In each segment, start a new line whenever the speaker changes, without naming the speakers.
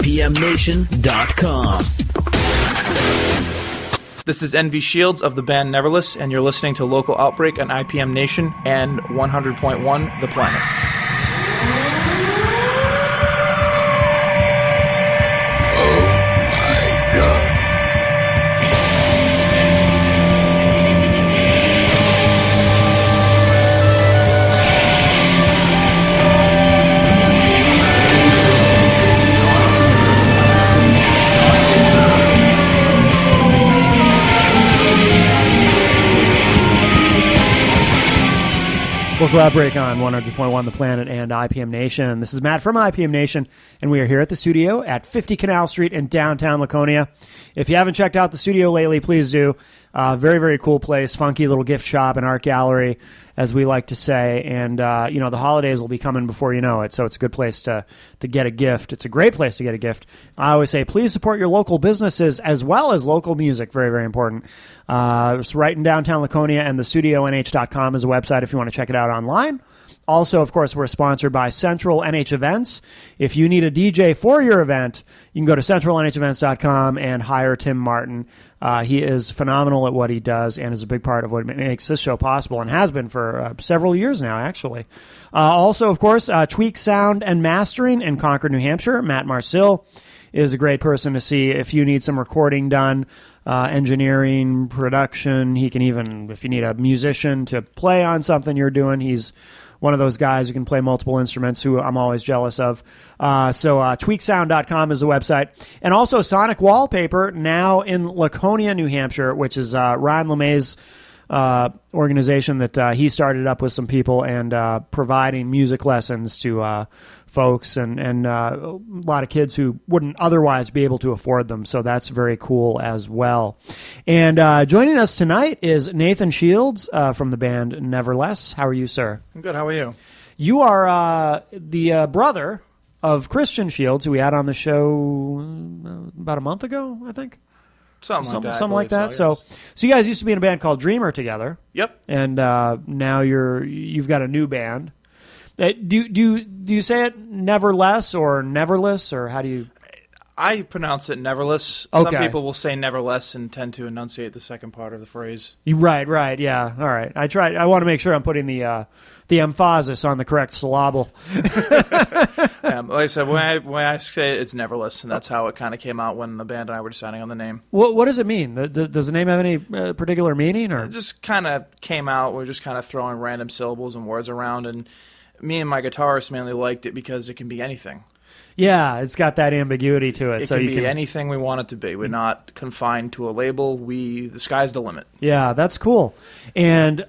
IPMNation.com.
This is NV Shields of the band Neverless, and you're listening to Local Outbreak on IPM Nation and 100.1 The Planet.
Local Outbreak on 100.1 The Planet and IPM Nation. This is Matt from IPM Nation, and we are here at the studio at 50 Canal Street in downtown Laconia. If you haven't checked out the studio lately, please do. Very, very cool place, funky little gift shop and art gallery, as we like to say. And, the holidays will be coming before you know it, so it's a good place to get a gift. It's a great place to get a gift. I always say, please support your local businesses as well as local music. Very, very important. It's right in downtown Laconia, and the studionh.com is a website if you want to check it out online. Also, of course, we're sponsored by Central NH Events. If you need a DJ for your event, you can go to centralnhevents.com and hire Tim Martin. He is phenomenal at what he does and is a big part of what makes this show possible and has been for several years now, actually. Also, of course, Tweak Sound and Mastering in Concord, New Hampshire. Matt Marcil is a great person to see if you need some recording done, engineering, production. He can even, if you need a musician to play on something you're doing, he's one of those guys who can play multiple instruments who I'm always jealous of. So tweaksound.com is the website. And also Sonic Wallpaper, now in Laconia, New Hampshire, which is Ryan LeMay's organization that he started up with some people and providing music lessons to folks and a lot of kids who wouldn't otherwise be able to afford them. So that's very cool as well. And joining us tonight is Nathan Shields from the band Neverless. How are you, sir?
I'm good. How are you?
You are the brother of Christian Shields, who we had on the show about a month ago, I think. Something like that. So you guys used to be in a band called Dreamer together.
Yep.
And now you've got a new band. Do you say it Neverless or Neverless, or how do you?
I pronounce it Neverless.
Okay.
Some people will say Neverless and tend to enunciate the second part of the phrase.
Right, yeah. All right. I want to make sure I'm putting the emphasis on the correct syllable.
Like I said, when I say it, it's Neverless, and that's how it kind of came out when the band and I were deciding on the name.
What does it mean? Does the name have any particular meaning, or?
It just kind of came out. We're just kind of throwing random syllables and words around, and me and my guitarist mainly liked it because it can be anything.
Yeah, it's got that ambiguity to it.
It can be anything we want it to be. We're not confined to a label. The sky's the limit.
Yeah, that's cool. And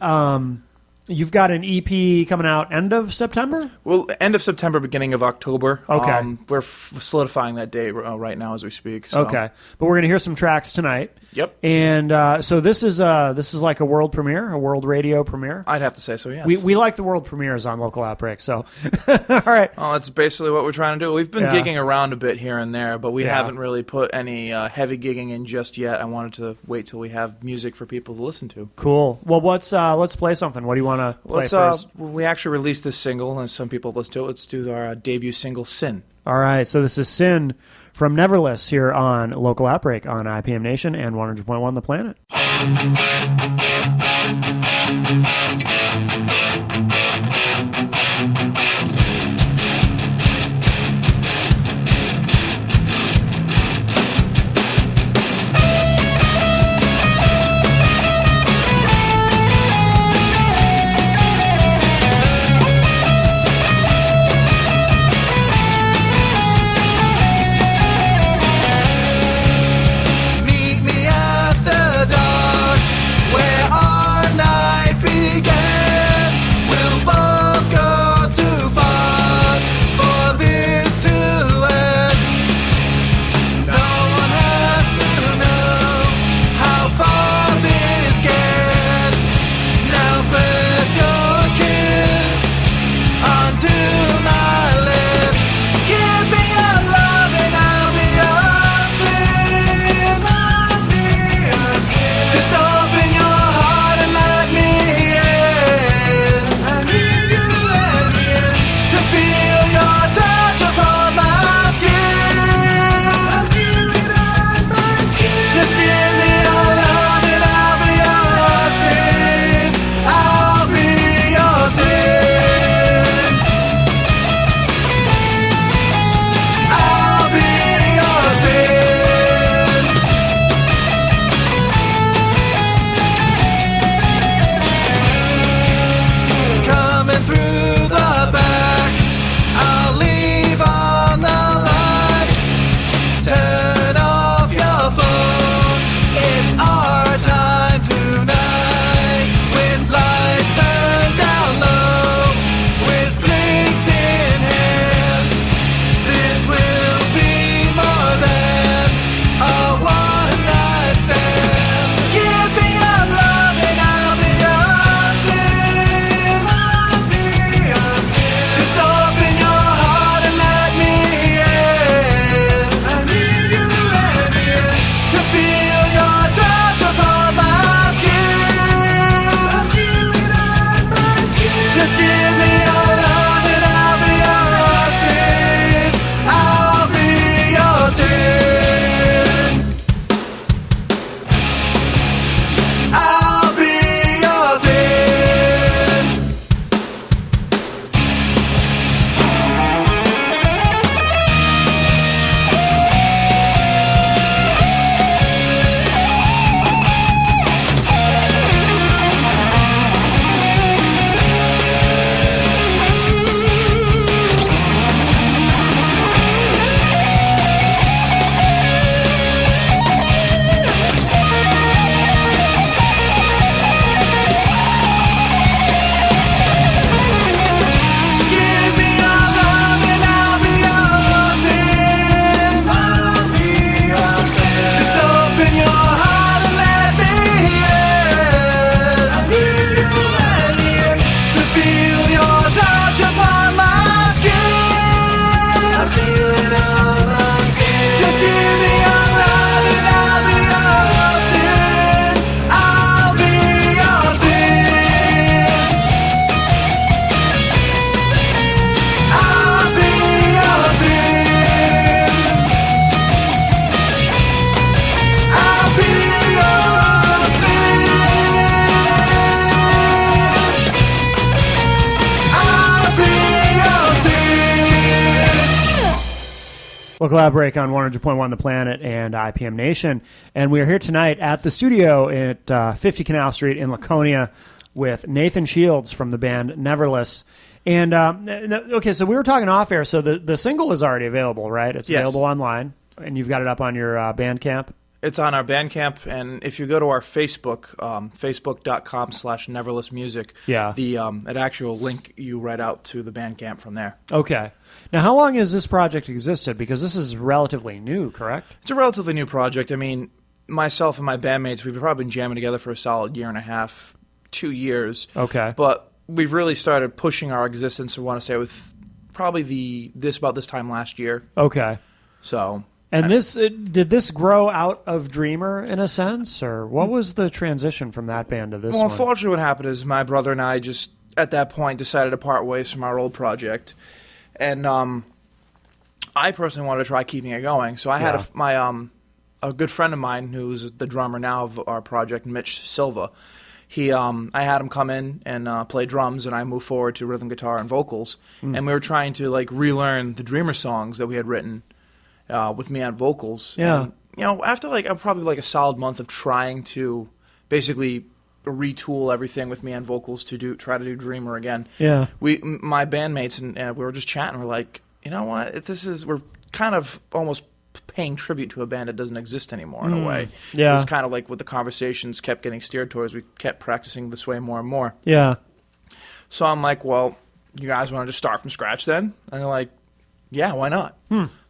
you've got an EP coming out end of September?
Well, end of September, beginning of October.
Okay.
We're solidifying that date right now as we speak. So.
Okay. But we're going to hear some tracks tonight.
Yep.
And so this is like a world premiere, a world radio premiere?
I'd have to say so, yes.
We like the world premieres on Local Outbreak, so all right.
Well, that's basically what we're trying to do. We've been gigging around a bit here and there, but we haven't really put any heavy gigging in just yet. I wanted to wait till we have music for people to listen to.
Cool. Well, let's play something. What do you want to play first?
We actually released this single, and some people have listened to it. Let's do our debut single, Sin.
All right, so this is Sin from Neverless here on Local Outbreak on IPM Nation and 100.1 The Planet.
Meet me after dark.
Local Outbreak on 100.1 The Planet and IPM Nation. And we are here tonight at the studio at 50 Canal Street in Laconia with Nathan Shields from the band Neverless. And, okay, so we were talking off air. So the single is already available, right? It's available online, and you've got it up on your Bandcamp?
It's on our Bandcamp, and if you go to our Facebook, facebook.com/neverlessmusic, it actually will link you right out to the Bandcamp from there.
Okay. Now, how long has this project existed? Because this is relatively new, correct?
It's a relatively new project. I mean, myself and my bandmates, we've probably been jamming together for a solid year and a half, 2 years.
Okay.
But we've really started pushing our existence, I want to say, with probably about this time last year.
Okay.
So...
And did this grow out of Dreamer in a sense, or what was the transition from that band to this one?
Well, unfortunately what happened is my brother and I just, at that point, decided to part ways from our old project. And I personally wanted to try keeping it going. So I had a good friend of mine who's the drummer now of our project, Mitch Silva. I had him come in and play drums, and I moved forward to rhythm guitar and vocals. And we were trying to relearn the Dreamer songs that we had written with me on vocals.
Yeah.
And, after probably a solid month of trying to basically retool everything with me on vocals to try to do Dreamer again.
Yeah.
My bandmates and we were just chatting. We're like, you know what? We're kind of almost paying tribute to a band that doesn't exist anymore in a way.
Yeah.
It was kind of like what the conversations kept getting steered towards. We kept practicing this way more and more.
Yeah.
So I'm like, well, you guys want to just start from scratch then? And they're like, yeah, why not?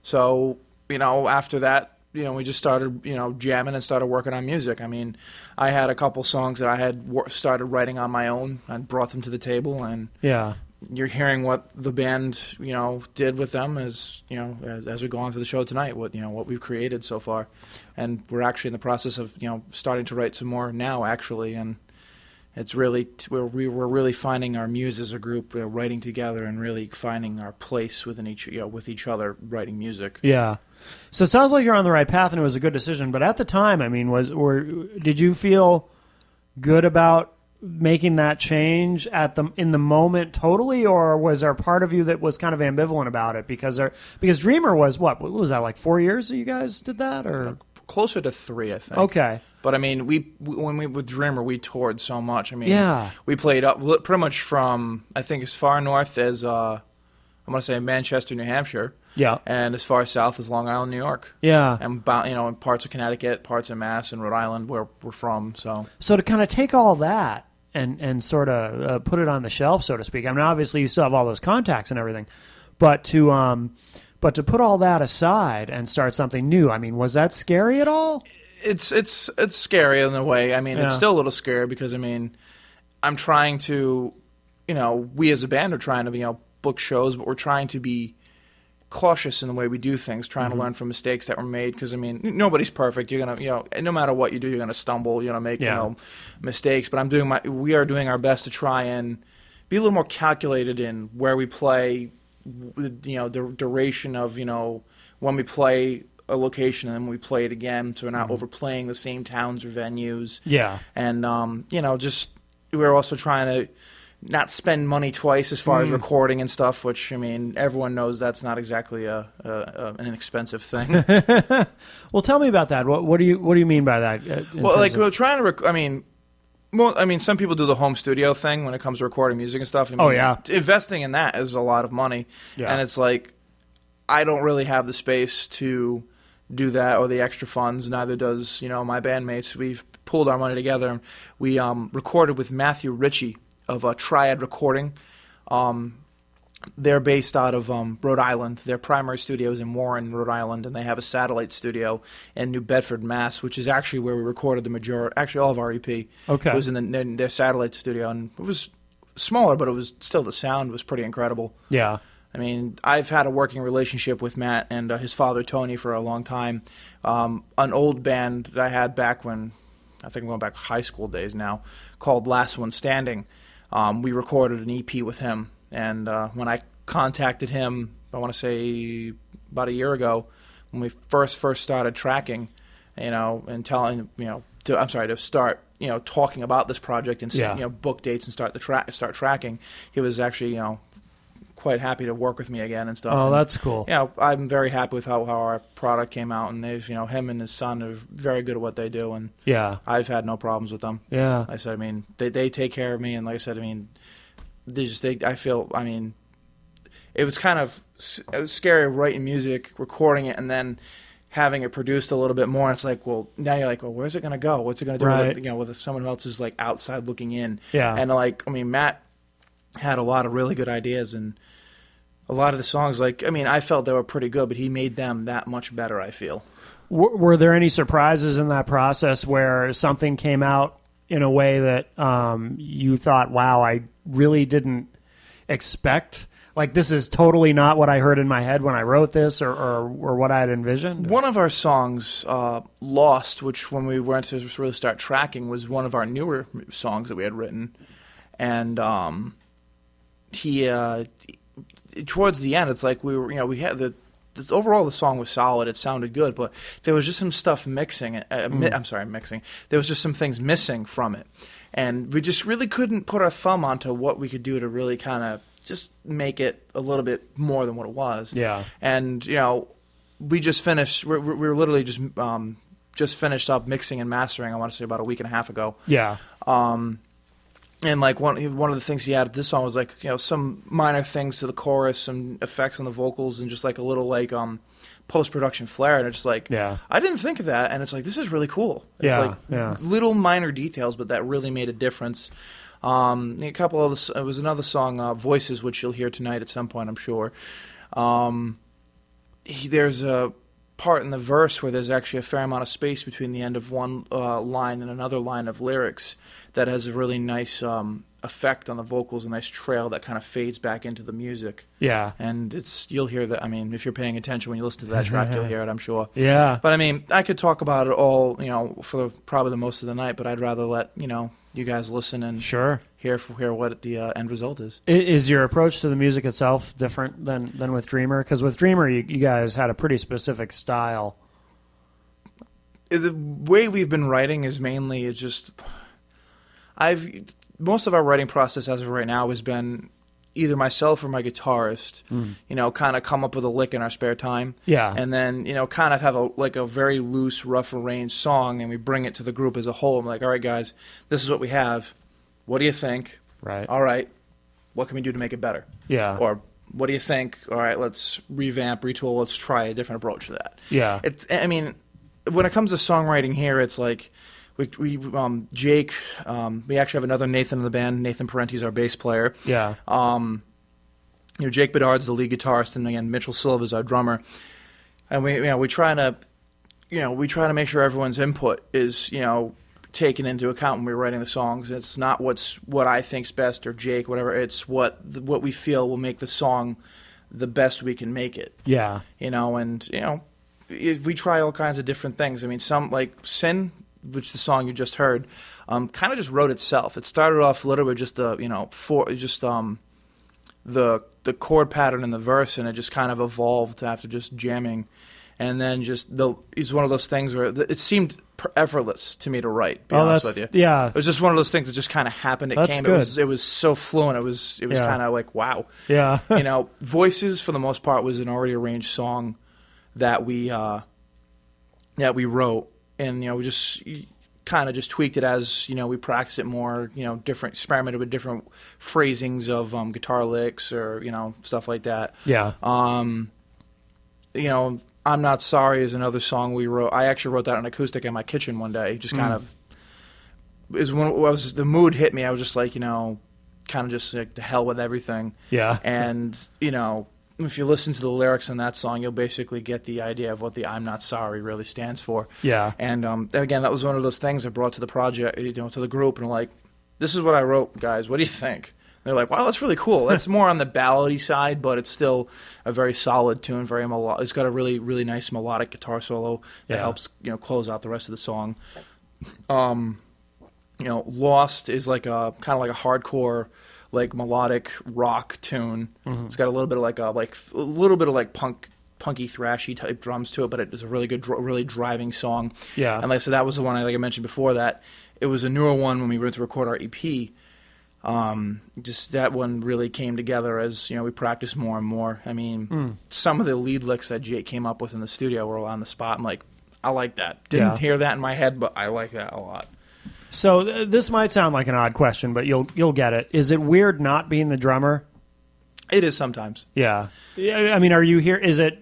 So, after that, we just started, jamming and started working on music. I mean, I had a couple songs that I had started writing on my own and brought them to the table. And you're hearing what the band, did with them as we go on to the show tonight, what we've created so far. And we're actually in the process of, starting to write some more now, actually. And it's really we're really finding our muse as a group, writing together and really finding our place within with each other, writing music.
Yeah. So it sounds like you're on the right path, and it was a good decision. But at the time, I mean, did you feel good about making that change in the moment totally, or was there a part of you that was kind of ambivalent about it because Dreamer was what was that, like 4 years that you guys did that, or
closer to 3, I think.
Okay.
But I mean, with Dreamer, we toured so much. I mean, we played up pretty much from, I think, as far north as I'm going to say Manchester, New Hampshire.
Yeah.
And as far south as Long Island, New York.
Yeah.
And in parts of Connecticut, parts of Mass, and Rhode Island, where we're from. So
to kind of take all that and sort of put it on the shelf, so to speak. I mean, obviously you still have all those contacts and everything, but to put all that aside and start something new, I mean, was that scary at all?
It's scary in a way. I mean, it's still a little scary because, I mean, I'm trying to, we as a band are trying to, book shows, but we're trying to be cautious in the way we do things, trying to learn from mistakes that were made. Because, I mean, nobody's perfect. You're going to, no matter what you do, you're going to stumble, make, mistakes. But we are doing our best to try and be a little more calculated in where we play, the duration of, when we play a location and then we play it again, so we're not overplaying the same towns or venues.
Yeah.
And just we're also trying to not spend money twice as far as recording and stuff, which, I mean, everyone knows that's not exactly an inexpensive thing.
Well, tell me about that. What do you mean by that?
We're trying to some people do the home studio thing when it comes to recording music and stuff. I mean, investing in that is a lot of money. Yeah. And it's like, I don't really have the space to do that or the extra funds. Neither does, my bandmates. We've pulled our money together. And we recorded with Matthew Ritchie of Triad Recording. They're based out of Rhode Island. Their primary studio is in Warren, Rhode Island, and they have a satellite studio in New Bedford, Mass., which is actually where we recorded all of our EP.
Okay.
It was in their satellite studio, and it was smaller, but it was still, the sound was pretty incredible.
Yeah.
I mean, I've had a working relationship with Matt and his father, Tony, for a long time. An old band that I had back when, I think I'm going back high school days now, called Last One Standing. We recorded an EP with him. And when I contacted him, I want to say about a year ago, when we first started tracking, and telling, to start, talking about this project and book dates and start tracking, he was actually, quite happy to work with me again and stuff.
Oh,
and,
that's cool.
Yeah, I'm very happy with how our product came out, and they've, him and his son are very good at what they do, and
Yeah.
I've had no problems with them.
Yeah.
Like I said, I mean, they take care of me, and like I said, I mean, I feel, I mean, it was scary writing music, recording it, and then having it produced a little bit more. It's like, well, now you're like, well, where's it going to go? What's it going to do
Right.
with someone else is like outside looking in?
Yeah.
And like, I mean, Matt had a lot of really good ideas, and a lot of the songs, like, I mean, I felt they were pretty good, but he made them that much better, I feel.
Were there any surprises in that process where something came out in a way that you thought, wow, I really didn't expect? Like, this is totally not what I heard in my head when I wrote this, or what I had envisioned?
One of our songs, Lost, which when we went to really start tracking, was one of our newer songs that we had written. And he, towards the end, it's like we had overall the song was solid. It sounded good, but there was just some stuff mixing. Mixing. There was just some things missing from it. And we just really couldn't put our thumb onto what we could do to really kind of just make it a little bit more than what it was.
Yeah.
And, we just finished, we're literally just finished up mixing and mastering, I want to say about a week and a half ago.
Yeah.
And like one of the things he added to this song was like, some minor things to the chorus, some effects on the vocals, and just like a little like post-production flair. And it's just like,
Yeah.
I didn't think of that. And it's like, this is really cool. It's
Yeah,
like little minor details, but that really made a difference. A couple of it was another song, Voices, which you'll hear tonight at some point, I'm sure. There's a part in the verse where there's actually a fair amount of space between the end of one line and another line of lyrics that has a really nice effect on the vocals, a nice trail that kind of fades back into the music.
Yeah.
And you'll hear that. I mean, if you're paying attention when you listen to that track, you'll hear it, I'm sure.
Yeah.
But I mean, I could talk about it all, for probably the most of the night, but I'd rather let, you guys listen and
Sure.
hear what the end result is.
Is your approach to the music itself different than with Dreamer? Because with Dreamer, you guys had a pretty specific style.
The way we've been writing is mainly most of our writing process as of right now has been either myself or my guitarist, kind of come up with a lick in our spare time.
Yeah.
And then, kind of have a very loose, rough arranged song, and we bring it to the group as a whole. I'm like, all right, guys, this is what we have. What do you think?
Right.
All right. What can we do to make it better?
Yeah.
Or what do you think? All right, let's revamp, retool, let's try a different approach to that.
Yeah.
I mean, when it comes to songwriting here, it's like, Jake, we actually have another Nathan in the band. Nathan Parenti's our bass player.
Yeah.
Jake Bedard's the lead guitarist, and again, Mitchell Silva's our drummer. And we try to make sure everyone's input is, taken into account when we're writing the songs. It's not what I think's best or Jake, whatever. It's what we feel will make the song the best we can make it.
Yeah.
We try all kinds of different things. I mean, some like Sin, which the song you just heard, kind of just wrote itself. It started off literally with just the chord pattern in the verse, and it just kind of evolved after just jamming. And then it's one of those things where it seemed effortless to me to write. To be honest with you,
yeah.
It was just one of those things that just kind of happened. It
That's
came.
good.
It was so fluent. It was kind of like wow.
Yeah.
Voices for the most part was an already arranged song that we wrote, and we just kind of just tweaked it as we practiced it more. Different, experimented with different phrasings of guitar licks or stuff like that.
Yeah.
I'm Not Sorry is another song we wrote. I actually wrote that on acoustic in my kitchen one day. Just kind of the mood hit me. I was just like, kind of just like, to hell with everything.
Yeah.
And, if you listen to the lyrics in that song, you'll basically get the idea of what the I'm Not Sorry really stands for.
Yeah.
And, again, that was one of those things I brought to the project, to the group, and like, this is what I wrote, guys. What do you think? They're like, wow, that's really cool. That's more on the ballady side, but it's still a very solid tune, very melodic. It's got a really, really nice melodic guitar solo that helps, close out the rest of the song. Lost is like a kind of like a hardcore, like melodic rock tune. Mm-hmm. It's got a little bit of like punky, thrashy type drums to it, but it is a really good, really driving song. Yeah. And like I said, that was the one I mentioned before that. It was a newer one when we went to record our EP. Just that one really came together as, we practiced more and more. I mean, some of the lead licks that Jake came up with in the studio were all on the spot. I'm like, I like that. Didn't hear that in my head, but I like that a lot.
So this might sound like an odd question, but you'll get it. Is it weird not being the drummer?
It is sometimes.
Yeah. I mean, are you here? Is it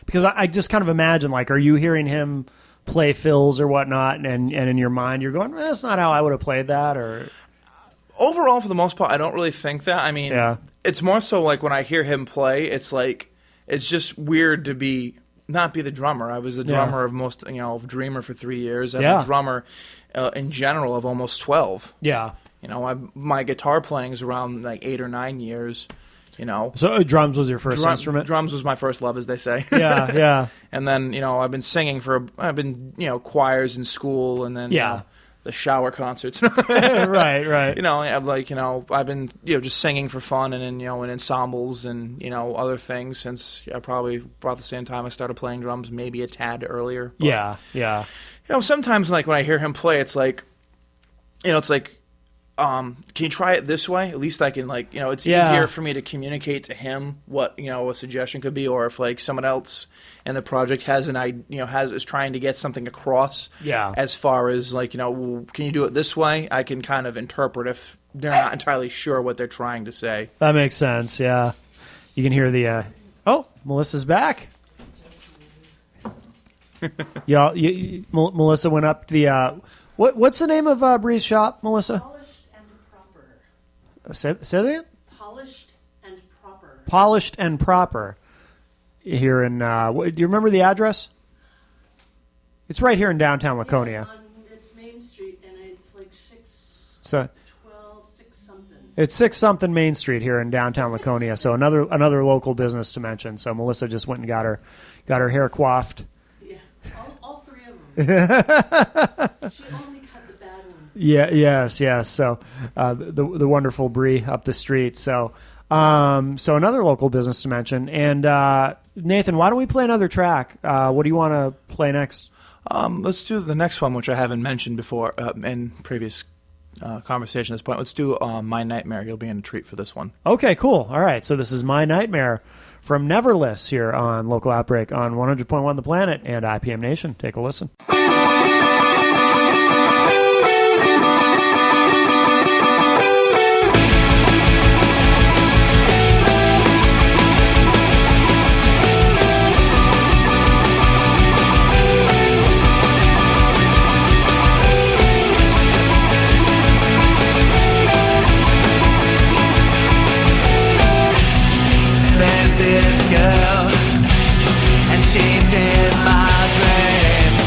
because I just kind of imagine, like, are you hearing him play fills or whatnot, and in your mind you're going, that's not how I would have played that? Or
overall, for the most part, I don't really think that. I mean, it's more so like when I hear him play, it's like it's just weird to not be the drummer. I was the drummer of most, of Dreamer for 3 years. I'm a drummer in general of almost 12.
Yeah.
My guitar playing is around like 8 or 9 years.
So drums was your first instrument?
Drums was my first love, as they say.
Yeah, yeah.
And then, I've been singing I've been, choirs in school, and then the shower concerts.
Right.
I've been, just singing for fun, and in, in ensembles and, other things since probably about the same time I started playing drums, maybe a tad earlier. But,
yeah.
Sometimes, like, when I hear him play, it's like, can you try it this way? At least I can, it's easier for me to communicate to him what, a suggestion could be, or if, like, someone else in the project has is trying to get something across.
Yeah.
As far as, like, can you do it this way? I can kind of interpret if they're not entirely sure what they're trying to say.
That makes sense, yeah. You can hear the, Melissa's back. Melissa went up the, what's the name of Bree's shop, Melissa? Say that again?
Polished and proper.
Polished and proper. Here in, do you remember the address? It's right here in downtown Laconia.
It's Main Street, and it's like 6 something.
It's 6 something Main Street here in downtown Laconia. So another local business to mention. So Melissa just went and got her hair coiffed.
Yeah, all 3 of them. She only cut the bad ones.
Yes. So the wonderful Bree up the street. So another local business to mention. And Nathan, why don't we play another track? What do you want to play next?
Let's do the next one, which I haven't mentioned before in previous conversation at this point. Let's do My Nightmare. You'll be in a treat for this one.
Okay, cool. All right, so this is My Nightmare from Neverless here on Local Outbreak on 100.1 The Planet and IPM Nation. Take a listen.
This girl, and she's in my dreams.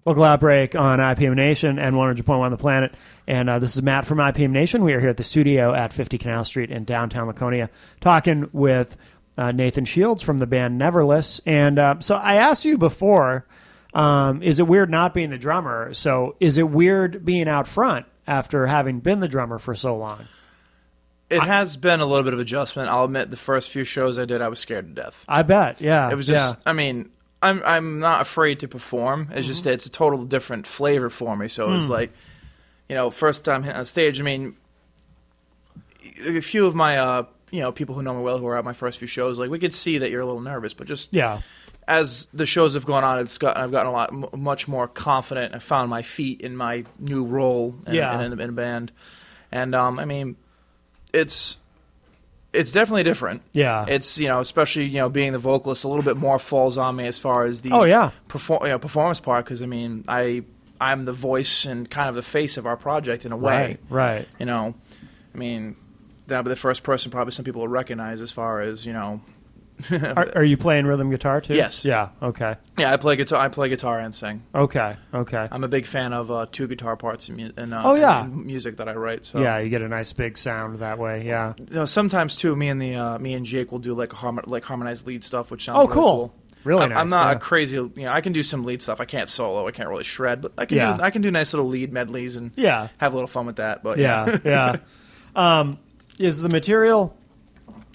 Local Outbreak on IPM Nation and 100.1 The Planet. And this is Matt from IPM Nation. We are here at the studio at 50 Canal Street in downtown Laconia talking with Nathan Shields from the band Neverless. And so I asked you before, is it weird not being the drummer? So is it weird being out front after having been the drummer for so long?
It has been a little bit of adjustment. I'll admit the first few shows I did, I was scared to death.
I bet, yeah.
It was just, I mean, I'm not afraid to perform. It's just it's a total different flavor for me. So it's like, you know, first time hitting on stage. I mean, a few of my people who know me well who were at my first few shows, like we could see that you're a little nervous, but just as the shows have gone on, I've gotten much more confident. I found my feet in my new role in a band, and I mean, it's definitely different. Yeah. It's, especially, being the vocalist, a little bit more falls on me as far as the performance part, because, I mean, I'm the voice and kind of the face of our project in a way. Right. I mean, that'll be the first person probably some people will recognize as far as,
Are you playing rhythm guitar too?
Yes.
Yeah. Okay.
Yeah, I play guitar and sing.
Okay.
I'm a big fan of two guitar parts in music that I write. So
yeah, you get a nice big sound that way. Yeah.
Sometimes too, me and Jake will do like harmonized lead stuff, which sounds really cool.
Really nice.
I'm not a crazy. I can do some lead stuff. I can't solo. I can't really shred, but I can do nice little lead medleys and have a little fun with that. But
yeah. Is the material?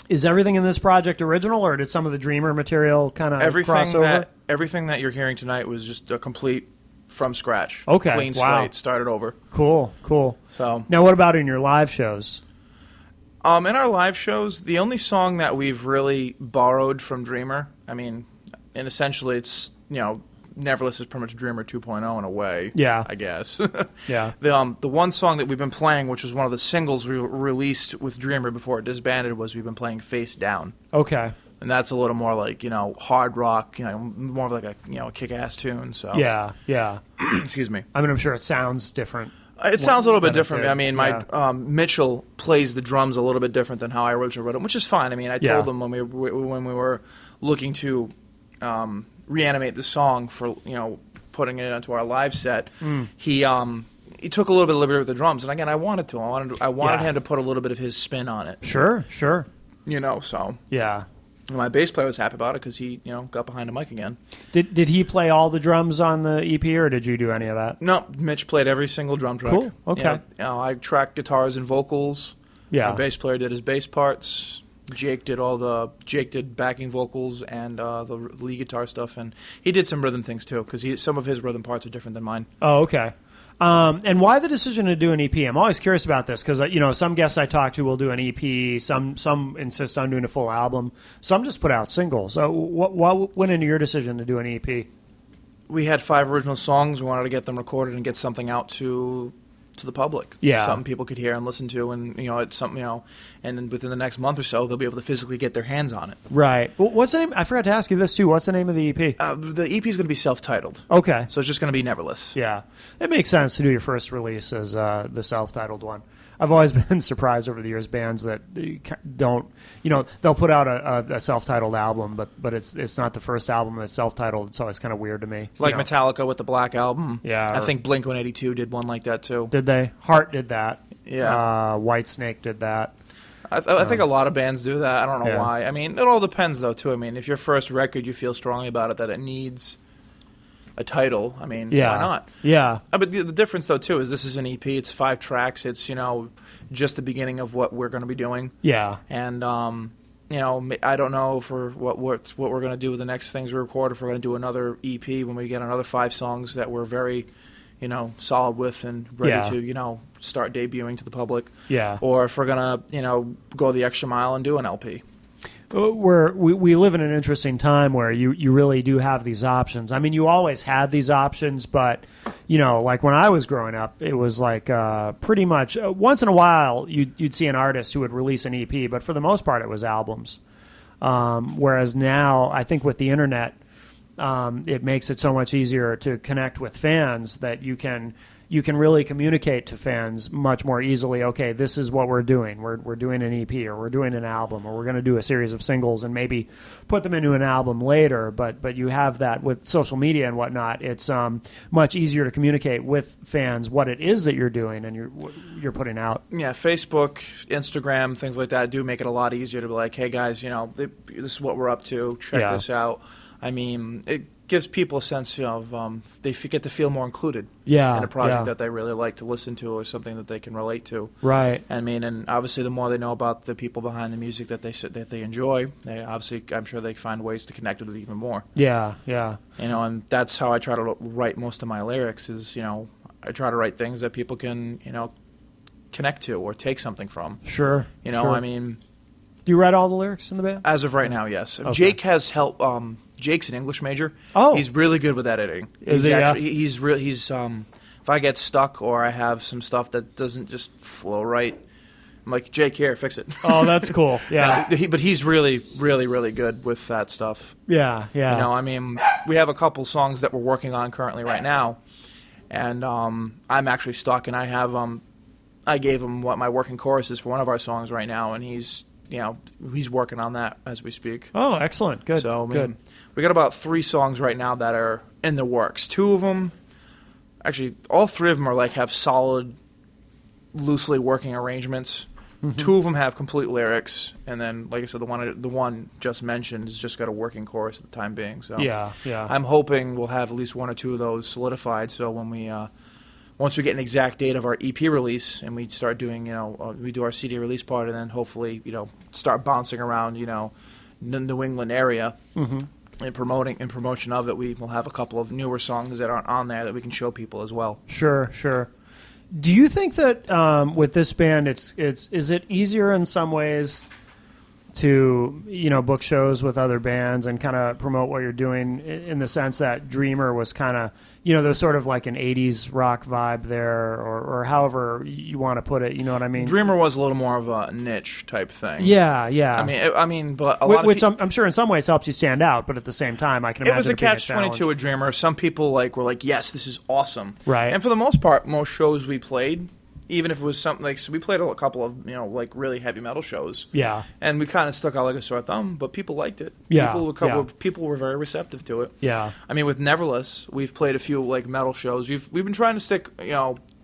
Is everything in this project original, or did some of the Dreamer material kind of cross over?
Everything that you're hearing tonight was just a complete from scratch.
Okay,
clean slate, started over.
Cool.
So
now, what about in your live shows?
In our live shows, the only song that we've really borrowed from Dreamer, I mean, and essentially it's Neverless is pretty much Dreamer 2.0 in a way. Yeah, I guess.
Yeah.
The one song that we've been playing, which was one of the singles we released with Dreamer before it disbanded, was we've been playing Face Down.
Okay.
And that's a little more like hard rock, more of like a kick-ass tune. So
yeah.
Excuse me.
I mean, I'm sure it sounds different.
It sounds a little bit different. I mean, Mitchell plays the drums a little bit different than how I originally wrote them, which is fine. I mean, I told him when we were looking to reanimate the song for putting it into our live set. He took a little bit of liberty with the drums, and again, I wanted him to put a little bit of his spin on it.
Sure.
So
yeah.
My bass player was happy about it because he got behind the mic again.
Did he play all the drums on the EP, or did you do any of that?
No, Mitch played every single drum track.
Cool. Okay.
I tracked guitars and vocals.
Yeah.
My bass player did his bass parts. Jake did backing vocals and the lead guitar stuff, and he did some rhythm things too, because some of his rhythm parts are different than mine.
Oh, okay. And why the decision to do an EP? I'm always curious about this because some guests I talk to will do an EP. Some insist on doing a full album. Some just put out singles. So what went into your decision to do an EP?
We had 5 original songs. We wanted to get them recorded and get something out to the public.
Yeah.
Something people could hear and listen to, and it's something, and then within the next month or so they'll be able to physically get their hands on it.
Right. Well, what's the name? I forgot to ask you this too. What's the name of the EP?
The EP is going to be self-titled.
Okay.
So it's just going to be Neverless.
Yeah. It makes sense to do your first release as the self-titled one. I've always been surprised over the years, bands that don't, they'll put out a self-titled album, but it's not the first album that's self-titled. It's always kind of weird to me.
Like Metallica with the Black Album.
Yeah.
I think Blink-182 did one like that too.
Did they? Heart did that.
Yeah.
Whitesnake did that.
I think a lot of bands do that. I don't know why. I mean, it all depends though too. I mean, if your first record you feel strongly about it that it needs a title, I mean, why not?
Yeah.
But the difference, though, too, is this is an EP. It's 5 tracks. It's, just the beginning of what we're going to be doing.
Yeah.
And, I don't know for what we're going to do with the next things we record, if we're going to do another EP when we get another 5 songs that we're very, solid with and ready to, start debuting to the public.
Yeah.
Or if we're going to, go the extra mile and do an LP.
We live in an interesting time where you really do have these options. I mean, you always had these options, but like when I was growing up, it was like pretty much once in a while you'd see an artist who would release an EP, but for the most part it was albums. Whereas now, I think with the internet, it makes it so much easier to connect with fans that you can you can really communicate to fans much more easily. Okay, this is what we're doing. We're doing an EP, or we're doing an album, or we're going to do a series of singles and maybe put them into an album later. But you have that with social media and whatnot. It's much easier to communicate with fans what it is that you're doing and you're putting out.
Yeah, Facebook, Instagram, things like that do make it a lot easier to be like, hey guys, this is what we're up to. Check this out. I mean, it gives people a sense of they get to feel more included in a project that they really like to listen to, or something that they can relate to.
Right.
I mean, and obviously the more they know about the people behind the music that they enjoy, I'm sure they find ways to connect with it even more.
Yeah, yeah.
And that's how I try to write most of my lyrics is, I try to write things that people can, connect to or take something from.
Sure.
Sure. I mean,
do you write all the lyrics in the band?
As of right now, yes.
Okay.
Jake has helped. Jake's an English major.
Oh,
he's really good with editing.
Is he?
He's really. He's if I get stuck or I have some stuff that doesn't just flow right, I'm like, Jake, here, fix it.
Oh, that's cool. Yeah.
But he's really, really, really good with that stuff.
Yeah, yeah.
I mean, we have a couple songs that we're working on currently right now, and I'm actually stuck, and I gave him what my working chorus is for one of our songs right now, and he's working on that as we speak.
Oh, excellent. Good.
So,
good.
We got about 3 songs right now that are in the works. 2 of them, actually, all 3 of them are have solid, loosely working arrangements. Mm-hmm. 2 of them have complete lyrics, and then, like I said, the one just mentioned has just got a working chorus at the time being. So,
yeah.
I'm hoping we'll have at least 1 or 2 of those solidified. So when we once we get an exact date of our EP release and we start doing, we do our CD release part, and then hopefully, start bouncing around, the New England area.
Mm-hmm.
In promotion of it, we will have a couple of newer songs that aren't on there that we can show people as well.
Sure. Do you think that with this band, is it easier in some ways to book shows with other bands and kind of promote what you're doing, in the sense that Dreamer was kind of there's sort of like an 80s rock vibe there, or however you want to put it, you know what I mean?
Dreamer was a little more of a niche type thing.
Yeah.
I mean, but a lot
which
of
I'm sure in some ways helps you stand out, but at the same time, I can imagine
it was a
being
catch-22 with Dreamer. Some people were like, yes, this is awesome.
Right.
And for the most part, most shows we played, even if it was something so we played a couple of really heavy metal shows.
Yeah.
And we kind of stuck out like a sore thumb, but people liked it.
Yeah.
People were very receptive to it.
Yeah.
I mean, with Neverless, we've played a few metal shows. We've been trying to stick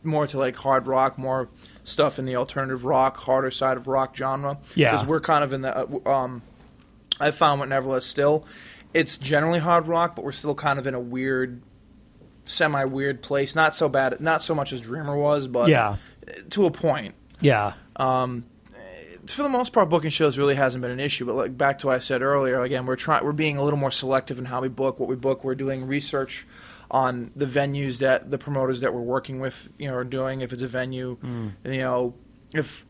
more to hard rock, more stuff in the alternative rock, harder side of rock genre.
Yeah.
Because we're kind of in the I found with Neverless still, it's generally hard rock, but we're still kind of in a weird, semi-weird place. Not so bad, not so much as Dreamer was, but to a point.
Yeah.
For the most part, booking shows really hasn't been an issue. But back to what I said earlier, again, we're being a little more selective in how we book, what we book. We're doing research on the venues that the promoters that we're working with, are doing. If it's a venue, if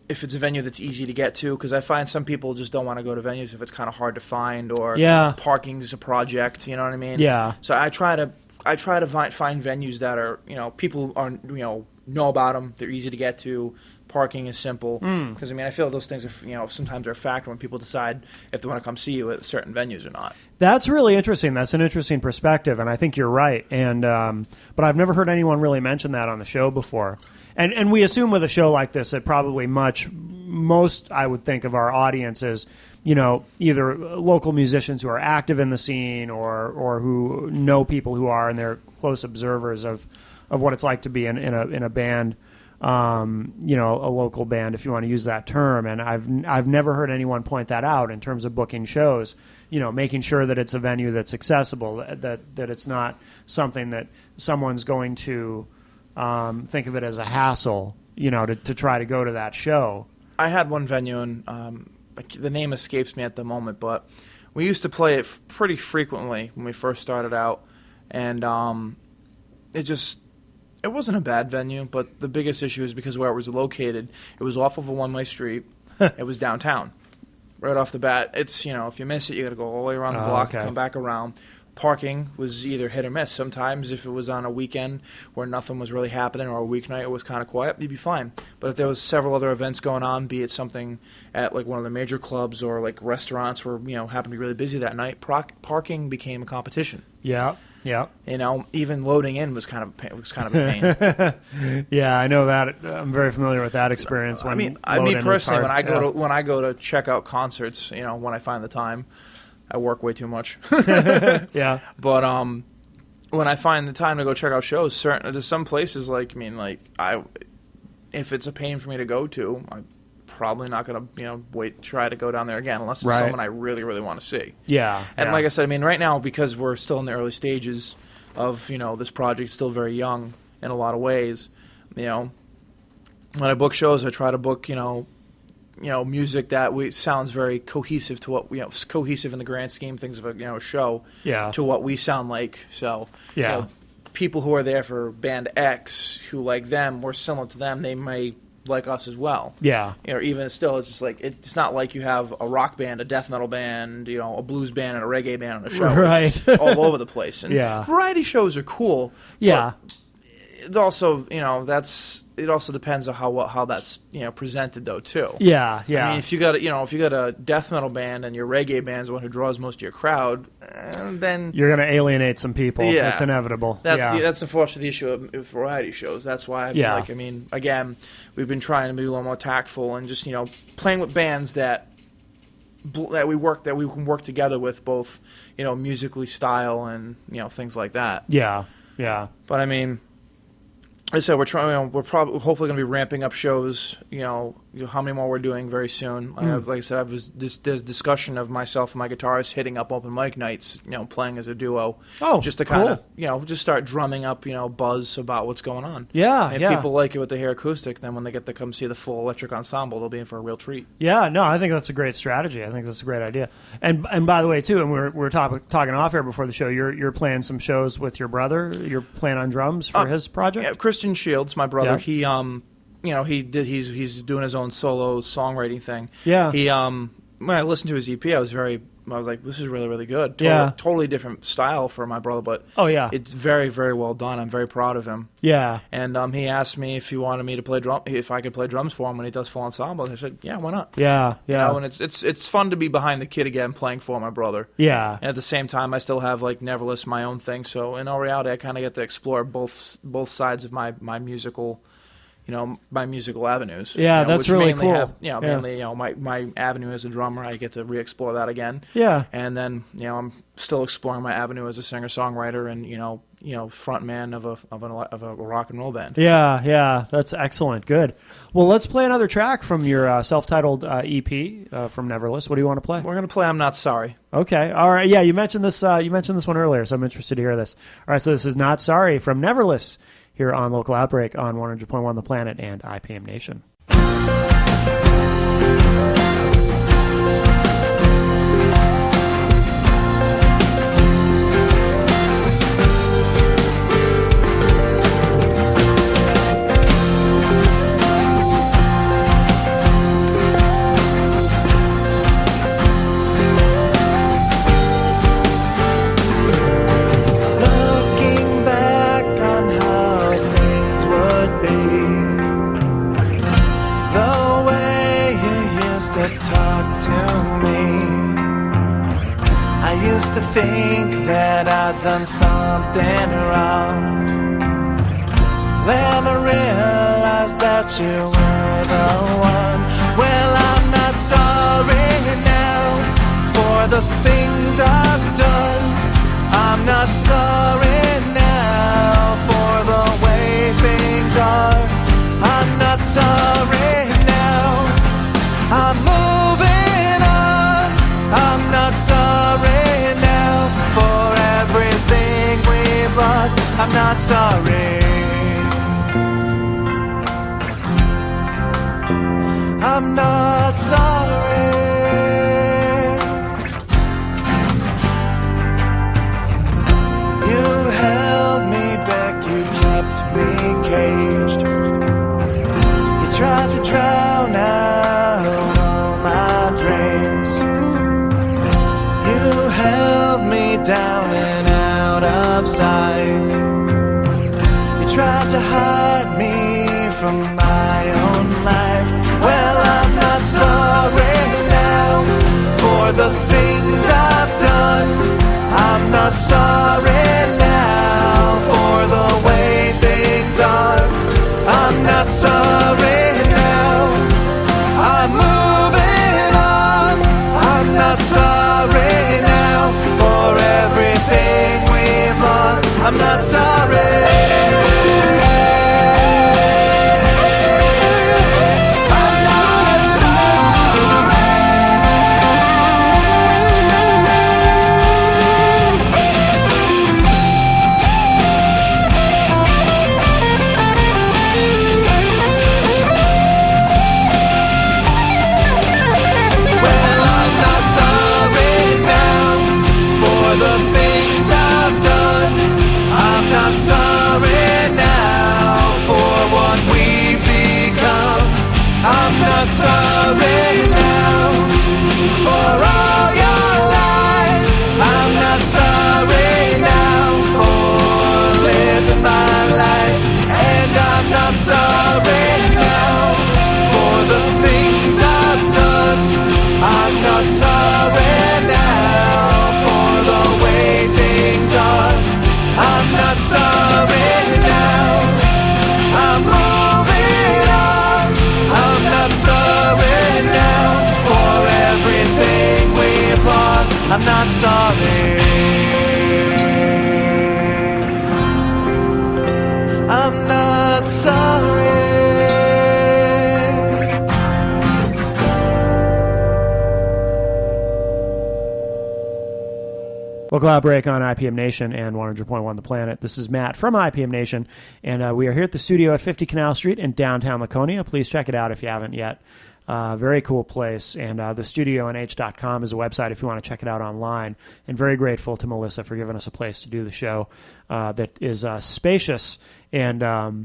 it's a venue that's easy to get to, because I find some people just don't want to go to venues if it's kind of hard to find, or parking's a project. You know what I mean?
Yeah.
So I try to find venues that are people are know about them. They're easy to get to. Parking is simple, because I feel those things are sometimes are a factor when people decide if they want to come see you at certain venues or not.
That's really interesting. That's an interesting perspective, and I think you're right. And but I've never heard anyone really mention that on the show before. And we assume with a show like this that probably most I would think of our audience is either local musicians who are active in the scene or who know people who are, and they're close observers of what it's like to be in a band. A local band, if you want to use that term. And I've never heard anyone point that out in terms of booking shows, making sure that it's a venue that's accessible, that it's not something that someone's going to think of it as a hassle, to try to go to that show. I had one venue, and the name escapes me at the moment, but we used to play it pretty frequently when we first started out, and it wasn't a bad venue, but the biggest issue is because where it was located, it was off of a one-way street. It was downtown. Right off the bat, it's, if you miss it, you got to go all the way around the block, come back around. Parking was either hit or miss. Sometimes if it was on a weekend where nothing was really happening, or a weeknight it was kind of quiet, you'd be fine. But if there was several other events going on, be it something at one of the major clubs or restaurants where, happened to be really busy that night, parking became a competition. Yeah. Yeah.
You know, even loading in was kind of a pain.
Yeah, I know that. I'm very familiar with that experience. When
Me
load-in is
personally,
hard.
when I go to check out concerts, you know, when I find the time, I work way too much.
Yeah.
But when I find the time to go check out shows, there's some places if it's a pain for me to go to, I'm probably not going to try to go down there again unless it's someone I really, really want to see.
Yeah.
And like I said, I mean, right now, because we're still in the early stages of, you know, this project, still very young in a lot of ways, you know, when I book shows, I try to book, you know, music that sounds very cohesive to what, you know, cohesive in the grand scheme things of a show to what we sound like. So, you know, people who are there for band X who like them, we're similar to them, they may like us as well.
Yeah.
You know, even still, it's just like, it's not like you have a rock band, a death metal band, you know, a blues band and a reggae band on a show.
Right.
It's all over the place. And
Yeah.
variety shows are cool.
Yeah.
It also, you know, it also depends on how that's, you know, presented though too.
Yeah. Yeah.
I mean, if you got a death metal band and your reggae band's the one who draws most of your crowd, then
you're going to alienate some people.
Yeah.
That's inevitable.
That's unfortunately the issue of variety shows. That's why I mean, again, we've been trying to be a little more tactful and just, you know, playing with bands that we can work together with, both, you know, musically, style, and, you know, things like that.
Yeah. Yeah.
But I mean, like I said, we're probably hopefully going to be ramping up shows. You know how many more we're doing very soon. Like I said, there's discussion of myself and my guitarist hitting up open mic nights. You know, playing as a duo.
Oh,
just to kind of, you know, just start drumming up, you know, buzz about what's going on.
Yeah,
and if people like it with the hair acoustic, then when they get to come see the full electric ensemble, they'll be in for a real treat.
Yeah, no, I think that's a great strategy. I think that's a great idea. And by the way, too, and we're talking off air before the show. You're playing some shows with your brother. You're playing on drums for his project.
Yeah, Christian Shields, my brother.
Yeah.
He you know, he's doing his own solo songwriting thing.
Yeah.
He when I listened to his EP, I was like, this is really, really good. Totally different style for my brother, but it's very, very well done. I'm very proud of him.
Yeah.
And he asked me if he wanted me to play if I could play drums for him when he does full ensemble. And I said, yeah, why not?
Yeah. Yeah.
You know, and it's fun to be behind the kid again, playing for my brother.
Yeah.
And at the same time, I still have like Neverless, my own thing. So in all reality, I kind of get to explore both sides of my musical. You know, my musical avenues.
Yeah,
you know,
that's really cool.
Mainly, you know, my avenue as a drummer, I get to re-explore that again.
Yeah.
And then, you know, I'm still exploring my avenue as a singer-songwriter and, you know, front man of a rock and roll band.
Yeah, yeah, that's excellent. Good. Well, let's play another track from your self-titled EP from Neverless. What do you want to play?
We're gonna play "I'm Not Sorry."
Okay. All right. Yeah, you mentioned this. You mentioned this one earlier, so I'm interested to hear this. All right. So this is "Not Sorry" from Neverless here on Local Outbreak on 100.1 The Planet and IPM Nation.
To think that I'd done something wrong, then I realized that you were the one. Well, I'm not sorry now for the things I've done. I'm not sorry now for the way things are. I'm not sorry now. I'm moving on. I'm not sorry for everything we've lost. I'm not sorry. I'm not sorry. You held me back, you kept me caged. You tried to drown out all my dreams. You held me down and out of sight. You tried to hide me from my own life. Well, I'm not sorry now for the things I've done. I'm I'm not sorry now for the way things are. I'm not sorry now. I'm moving on. I'm not sorry now for everything we've lost. I'm not sorry. Sorry now for all your lies. I'm not sorry now for living my life. And I'm not sorry now for the things I've done. I'm not sorry now for the way things are. I'm not sorry now. I'm moving on. I'm not sorry now for everything we've lost. I'm not sorry. I'm not sorry.
Local Outbreak on IPM Nation and 100.1 The Planet. This is Matt from IPM Nation, and we are here at the studio at 50 Canal Street in downtown Laconia. Please check it out if you haven't yet. Very cool place, and the studionh.com is a website if you want to check it out online. And very grateful to Melissa for giving us a place to do the show that is spacious and a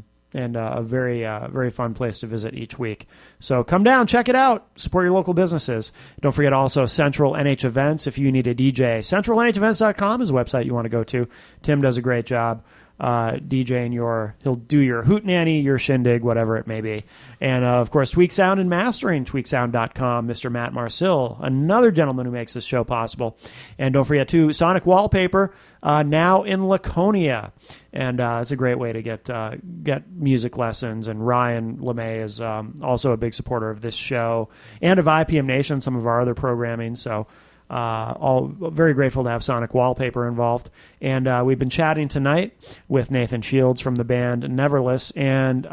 very fun place to visit each week. So come down, check it out, support your local businesses. Don't forget also Central NH Events if you need a DJ. CentralNHEvents.com is a website you want to go to. Tim does a great job DJing he'll do your hootenanny, your shindig, whatever it may be. And of course, Tweak Sound and Mastering, tweaksound.com, Mr. Matt Marcil, another gentleman who makes this show possible. And don't forget too, Sonic Wallpaper, now in Laconia. And it's a great way to get music lessons. And Ryan LeMay is also a big supporter of this show and of IPM Nation, some of our other programming. So all very grateful to have Sonic Wallpaper involved. And we've been chatting tonight with Nathan Shields from the band Neverless. And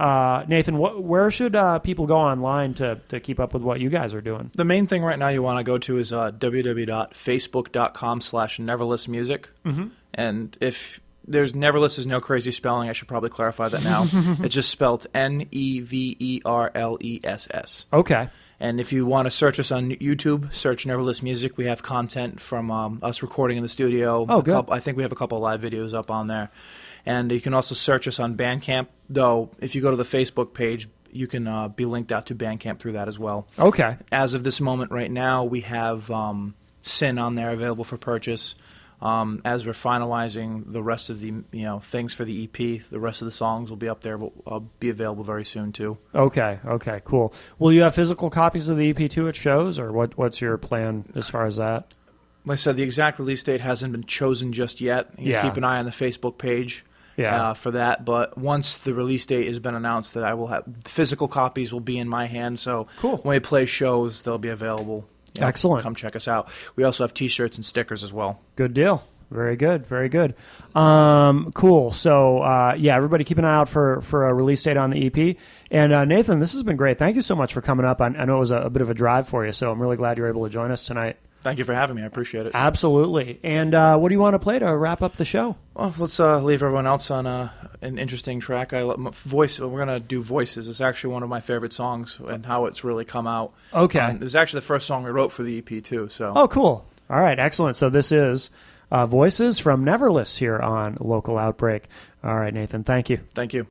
Nathan, where should people go online to keep up with what you guys are doing?
The main thing right now you want to go to is www.facebook.com/neverlessmusic. Mm-hmm. And if there's Neverless is no crazy spelling, I should probably clarify that now. It's just spelled Neverless.
Okay.
And if you want to search us on YouTube, search Neverless Music. We have content from us recording in the studio.
Oh, good.
I think we have a couple of live videos up on there. And you can also search us on Bandcamp, though if you go to the Facebook page, you can be linked out to Bandcamp through that as well.
Okay.
As of this moment right now, we have Sin on there available for purchase. As we're finalizing the rest of the things for the EP, the rest of the songs will be up there. Will be available very soon too.
Okay, cool. Will you have physical copies of the EP too at shows, or what's your plan as far as that?
Like I said, the exact release date hasn't been chosen just yet. Keep an eye on the Facebook page for that. But once the release date has been announced, that I will have physical copies will be in my hand. So
cool.
When we play shows, they'll be available.
Excellent.
Come check us out. We also have T-shirts and stickers as well.
Good deal. Very good. Cool. So, everybody keep an eye out for a release date on the EP. And Nathan, this has been great. Thank you so much for coming up. I know it was a bit of a drive for you, so I'm really glad you're able to join us tonight.
Thank you for having me. I appreciate it.
Absolutely. And what do you want to play to wrap up the show?
Well, let's leave everyone else on an interesting track. We're going to do Voices. It's actually one of my favorite songs and how it's really come out.
Okay.
It was actually the first song we wrote for the EP, too. So.
Oh, cool. All right, excellent. So this is Voices from Neverless here on Local Outbreak. All right, Nathan, thank you.
Thank you.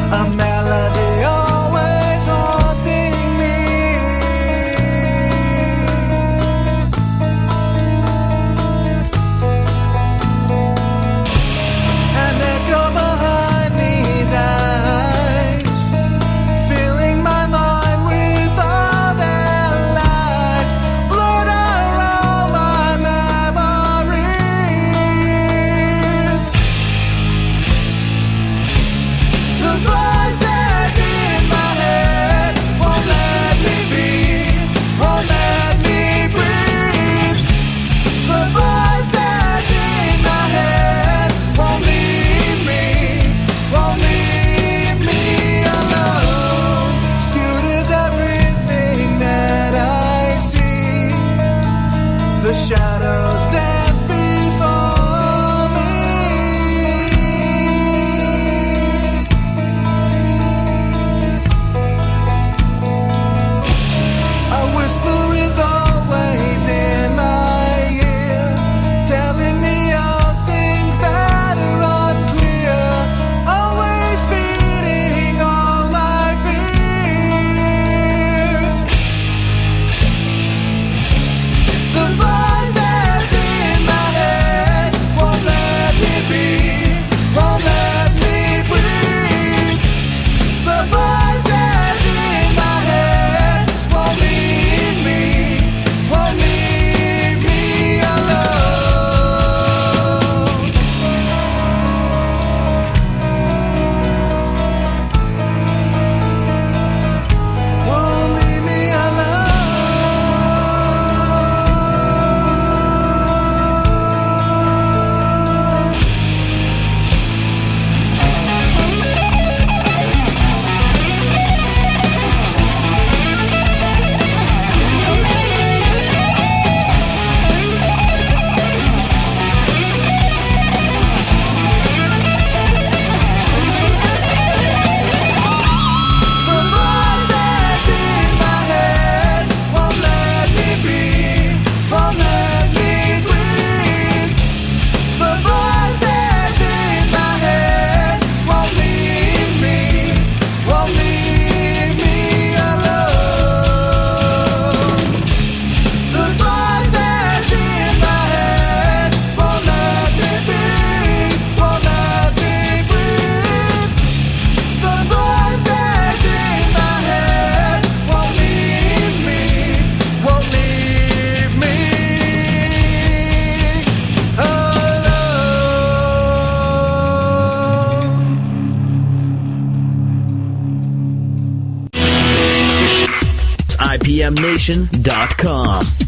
A melody
IPMNation.com.